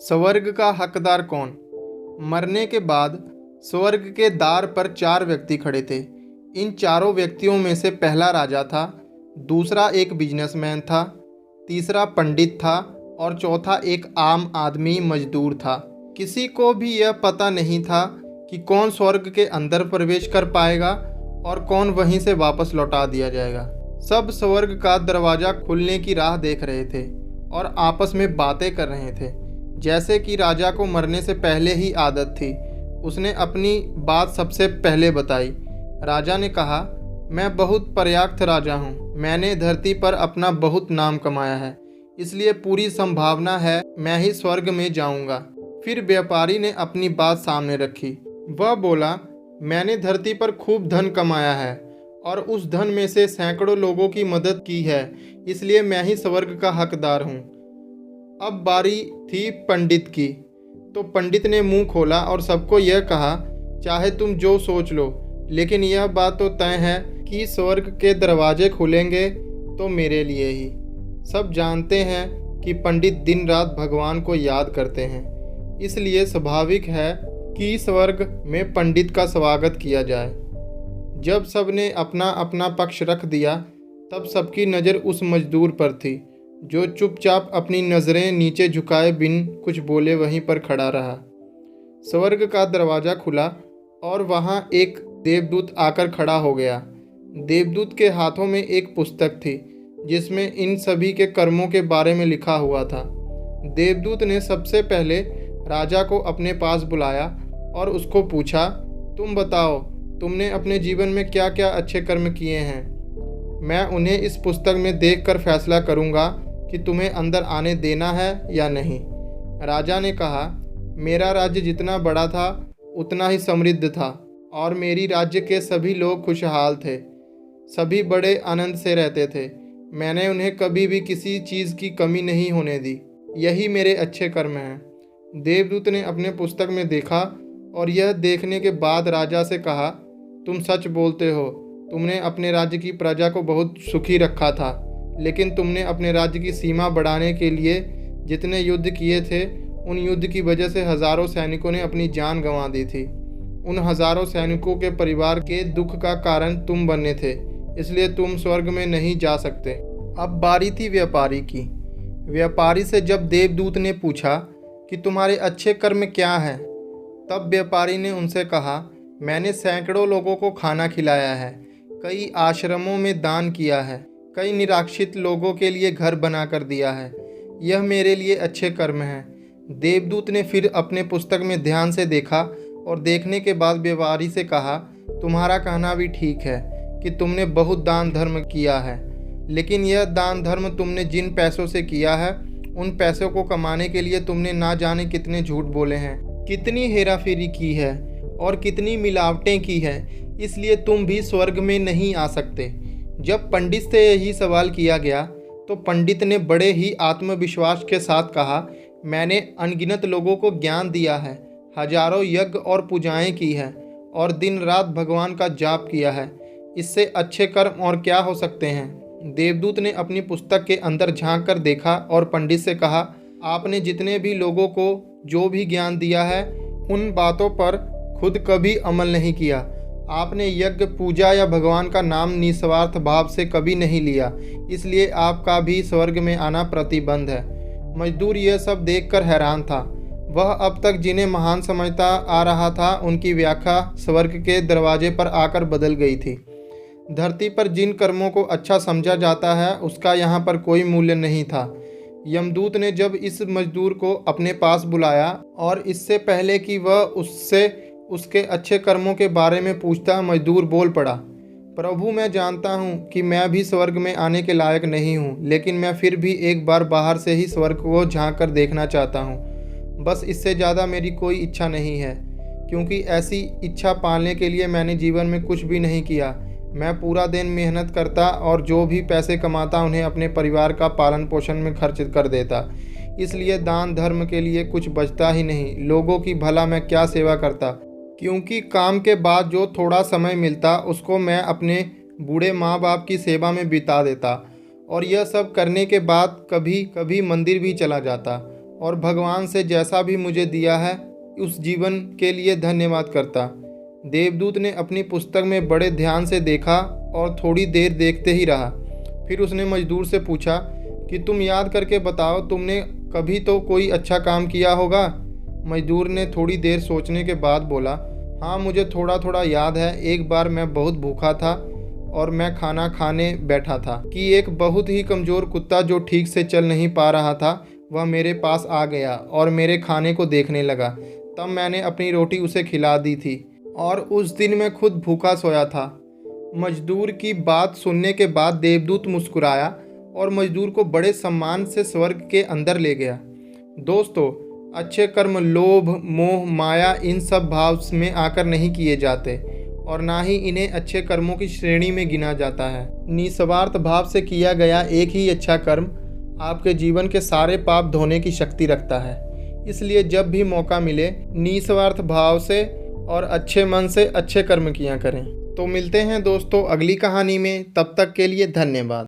स्वर्ग का हकदार कौन। मरने के बाद स्वर्ग के द्वार पर 4 व्यक्ति खड़े थे। इन चारों व्यक्तियों में से पहला राजा था, दूसरा एक बिजनेसमैन था, तीसरा पंडित था और चौथा एक आम आदमी मजदूर था। किसी को भी यह पता नहीं था कि कौन स्वर्ग के अंदर प्रवेश कर पाएगा और कौन वहीं से वापस लौटा दिया जाएगा। सब स्वर्ग का दरवाज़ा खुलने की राह देख रहे थे और आपस में बातें कर रहे थे। जैसे कि राजा को मरने से पहले ही आदत थी, उसने अपनी बात सबसे पहले बताई। राजा ने कहा, मैं बहुत पर्याप्त राजा हूँ। मैंने धरती पर अपना बहुत नाम कमाया है, इसलिए पूरी संभावना है मैं ही स्वर्ग में जाऊँगा। फिर व्यापारी ने अपनी बात सामने रखी। वह बोला, मैंने धरती पर खूब धन कमाया है और उस धन में से सैकड़ों लोगों की मदद की है, इसलिए मैं ही स्वर्ग का हकदार हूँ। अब बारी थी पंडित की। तो पंडित ने मुंह खोला और सबको यह कहा, चाहे तुम जो सोच लो, लेकिन यह बात तो तय है कि स्वर्ग के दरवाजे खुलेंगे तो मेरे लिए ही। सब जानते हैं कि पंडित दिन रात भगवान को याद करते हैं, इसलिए स्वाभाविक है कि स्वर्ग में पंडित का स्वागत किया जाए। जब सब ने अपना अपना पक्ष रख दिया, तब सबकी नज़र उस मजदूर पर थी जो चुपचाप अपनी नज़रें नीचे झुकाए बिन कुछ बोले वहीं पर खड़ा रहा। स्वर्ग का दरवाज़ा खुला और वहाँ एक देवदूत आकर खड़ा हो गया। देवदूत के हाथों में एक पुस्तक थी जिसमें इन सभी के कर्मों के बारे में लिखा हुआ था। देवदूत ने सबसे पहले राजा को अपने पास बुलाया और उसको पूछा, तुम बताओ, तुमने अपने जीवन में क्या क्या अच्छे कर्म किए हैं। मैं उन्हें इस पुस्तक में देखकर फैसला करूंगा कि तुम्हें अंदर आने देना है या नहीं। राजा ने कहा, मेरा राज्य जितना बड़ा था उतना ही समृद्ध था और मेरी राज्य के सभी लोग खुशहाल थे। सभी बड़े आनंद से रहते थे। मैंने उन्हें कभी भी किसी चीज़ की कमी नहीं होने दी। यही मेरे अच्छे कर्म हैं। देवदूत ने अपने पुस्तक में देखा और यह देखने के बाद राजा से कहा, तुम सच बोलते हो। तुमने अपने राज्य की प्रजा को बहुत सुखी रखा था, लेकिन तुमने अपने राज्य की सीमा बढ़ाने के लिए जितने युद्ध किए थे, उन युद्ध की वजह से हजारों सैनिकों ने अपनी जान गंवा दी थी। उन हजारों सैनिकों के परिवार के दुख का कारण तुम बने थे, इसलिए तुम स्वर्ग में नहीं जा सकते। अब बारी थी व्यापारी की। व्यापारी से जब देवदूत ने पूछा कि तुम्हारे अच्छे कर्म क्या हैं, तब व्यापारी ने उनसे कहा, मैंने सैकड़ों लोगों को खाना खिलाया है, कई आश्रमों में दान किया है, कई निराश्रित लोगों के लिए घर बना कर दिया है। यह मेरे लिए अच्छे कर्म हैं। देवदूत ने फिर अपने पुस्तक में ध्यान से देखा और देखने के बाद व्यापारी से कहा, तुम्हारा कहना भी ठीक है कि तुमने बहुत दान धर्म किया है, लेकिन यह दान धर्म तुमने जिन पैसों से किया है, उन पैसों को कमाने के लिए तुमने ना जाने कितने झूठ बोले हैं, कितनी हेराफेरी की है और कितनी मिलावटें की हैं, इसलिए तुम भी स्वर्ग में नहीं आ सकते। जब पंडित से यही सवाल किया गया तो पंडित ने बड़े ही आत्मविश्वास के साथ कहा, मैंने अनगिनत लोगों को ज्ञान दिया है, हजारों यज्ञ और पूजाएं की हैं और दिन रात भगवान का जाप किया है। इससे अच्छे कर्म और क्या हो सकते हैं। देवदूत ने अपनी पुस्तक के अंदर झांक कर देखा और पंडित से कहा, आपने जितने भी लोगों को जो भी ज्ञान दिया है, उन बातों पर खुद कभी अमल नहीं किया। आपने यज्ञ, पूजा या भगवान का नाम निस्वार्थ भाव से कभी नहीं लिया, इसलिए आपका भी स्वर्ग में आना प्रतिबंध है। मजदूर यह सब देखकर हैरान था। वह अब तक जिन्हें महान समझता आ रहा था, उनकी व्याख्या स्वर्ग के दरवाजे पर आकर बदल गई थी। धरती पर जिन कर्मों को अच्छा समझा जाता है, उसका यहाँ पर कोई मूल्य नहीं था। यमदूत ने जब इस मजदूर को अपने पास बुलाया और इससे पहले कि वह उससे उसके अच्छे कर्मों के बारे में पूछता, मजदूर बोल पड़ा, प्रभु, मैं जानता हूँ कि मैं भी स्वर्ग में आने के लायक नहीं हूँ, लेकिन मैं फिर भी एक बार बाहर से ही स्वर्ग को झांक कर देखना चाहता हूँ। बस इससे ज़्यादा मेरी कोई इच्छा नहीं है, क्योंकि ऐसी इच्छा पालने के लिए मैंने जीवन में कुछ भी नहीं किया। मैं पूरा दिन मेहनत करता और जो भी पैसे कमाता उन्हें अपने परिवार का पालन पोषण में खर्च कर देता, इसलिए दान धर्म के लिए कुछ बचता ही नहीं। लोगों की भला मैं क्या सेवा करता, क्योंकि काम के बाद जो थोड़ा समय मिलता उसको मैं अपने बूढ़े माँ बाप की सेवा में बिता देता और यह सब करने के बाद कभी कभी मंदिर भी चला जाता और भगवान से जैसा भी मुझे दिया है उस जीवन के लिए धन्यवाद करता। देवदूत ने अपनी पुस्तक में बड़े ध्यान से देखा और थोड़ी देर देखते ही रहा। फिर उसने मजदूर से पूछा कि तुम याद करके बताओ, तुमने कभी तो कोई अच्छा काम किया होगा। मजदूर ने थोड़ी देर सोचने के बाद बोला, हाँ मुझे थोड़ा थोड़ा याद है। एक बार मैं बहुत भूखा था और मैं खाना खाने बैठा था कि एक बहुत ही कमज़ोर कुत्ता जो ठीक से चल नहीं पा रहा था वह मेरे पास आ गया और मेरे खाने को देखने लगा। तब मैंने अपनी रोटी उसे खिला दी थी और उस दिन मैं खुद भूखा सोया था। मजदूर की बात सुनने के बाद देवदूत मुस्कुराया और मजदूर को बड़े सम्मान से स्वर्ग के अंदर ले गया। दोस्तों, अच्छे कर्म लोभ, मोह, माया इन सब भाव में आकर नहीं किए जाते और ना ही इन्हें अच्छे कर्मों की श्रेणी में गिना जाता है। निस्वार्थ भाव से किया गया एक ही अच्छा कर्म आपके जीवन के सारे पाप धोने की शक्ति रखता है। इसलिए जब भी मौका मिले निस्वार्थ भाव से और अच्छे मन से अच्छे कर्म किया करें। तो मिलते हैं दोस्तों अगली कहानी में, तब तक के लिए धन्यवाद।